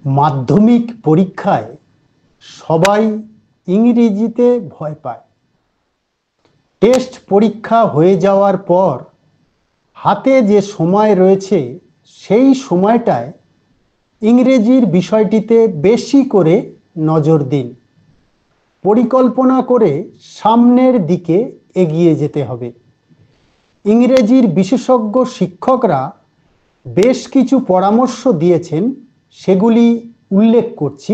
মাধ্যমিক পরীক্ষায় সবাই ইংরেজিতে ভয় পায়। টেস্ট পরীক্ষা হয়ে যাওয়ার পর হাতে যে সময় রয়েছে সেই সময়টায় ইংরেজির বিষয়টিতে বেশি করে নজর দিন। পরিকল্পনা করে সামনের দিকে এগিয়ে যেতে হবে। ইংরেজির বিশেষজ্ঞ শিক্ষকরা বেশ কিছু পরামর্শ দিয়েছেন, সেগুলি উল্লেখ করছি।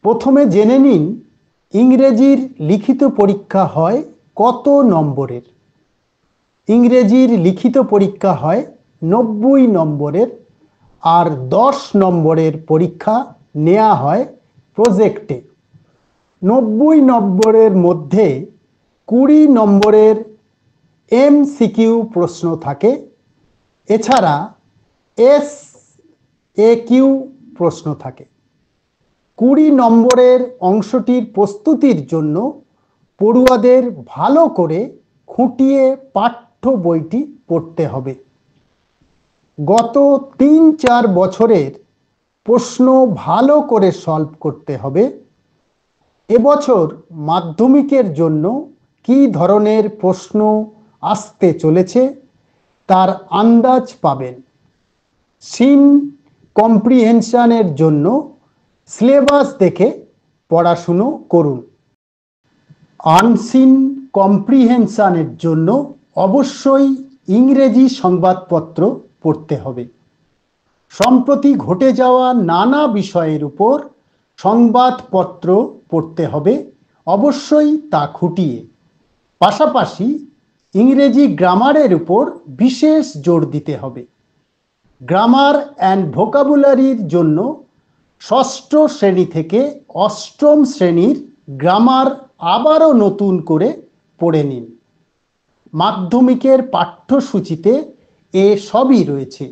প্রথমে জেনে নিন ইংরেজির লিখিত পরীক্ষা হয় কত নম্বরের। ইংরেজির লিখিত পরীক্ষা হয় 90 নম্বরের, আর 10 নম্বরের পরীক্ষা নেওয়া হয় প্রজেক্টে। 90 নম্বরের মধ্যে 20 নম্বরের MCQ প্রশ্ন থাকে, এছাড়া SAQ প্রশ্ন থাকে। 20 নম্বরের অংশটির প্রস্তুতির জন্য পড়ুয়াদের ভালো করে খুঁটিয়ে পাঠ্য বইটি পড়তে হবে। গত 3-4 বছরের প্রশ্ন ভালো করে সলভ করতে হবে। এবছর মাধ্যমিকের জন্য কী ধরনের প্রশ্ন আসতে চলেছে তার আন্দাজ পাবেন। সিন কম্প্রিহেনশনের জন্য সিলেবাস দেখে পড়াশুনো করুন। আনসিন কম্প্রিহেনশনের জন্য অবশ্যই ইংরেজি সংবাদপত্র পড়তে হবে। সম্প্রতি ঘটে যাওয়া নানা বিষয়ের উপর সংবাদপত্র পড়তে হবে, অবশ্যই তা খুঁটিয়ে। পাশাপাশি ইংরেজি গ্রামারের উপর বিশেষ জোর দিতে হবে। গ্রামার অ্যান্ড ভোকাবুলারির জন্য 6ষ্ঠ শ্রেণী থেকে 8ম শ্রেণীর গ্রামার আবারও নতুন করে পড়ে নিন। মাধ্যমিকের পাঠ্যসূচিতে সবই রয়েছে।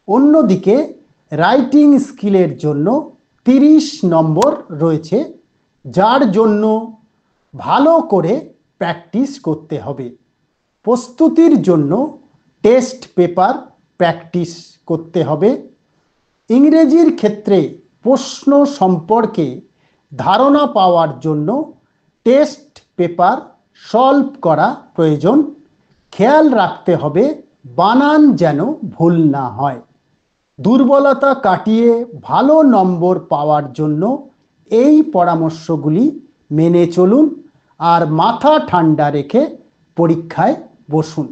অন্যদিকে রাইটিং স্কিলের জন্য 30 নম্বর রয়েছে, যার জন্য ভালো করে প্র্যাকটিস করতে হবে। প্রস্তুতির জন্য টেস্ট পেপার প্র্যাকটিস করতে হবে। ইংরেজির ক্ষেত্রে প্রশ্ন সম্পর্কে ধারণা পাওয়ার জন্য টেস্ট পেপার সলভ করা প্রয়োজন। খেয়াল রাখতে হবে বানান যেন ভুল না হয়। দুর্বলতা কাটিয়ে ভালো নম্বর পাওয়ার জন্য এই পরামর্শগুলি মেনে চলুন আর মাথা ঠান্ডা রেখে পরীক্ষায় বসুন।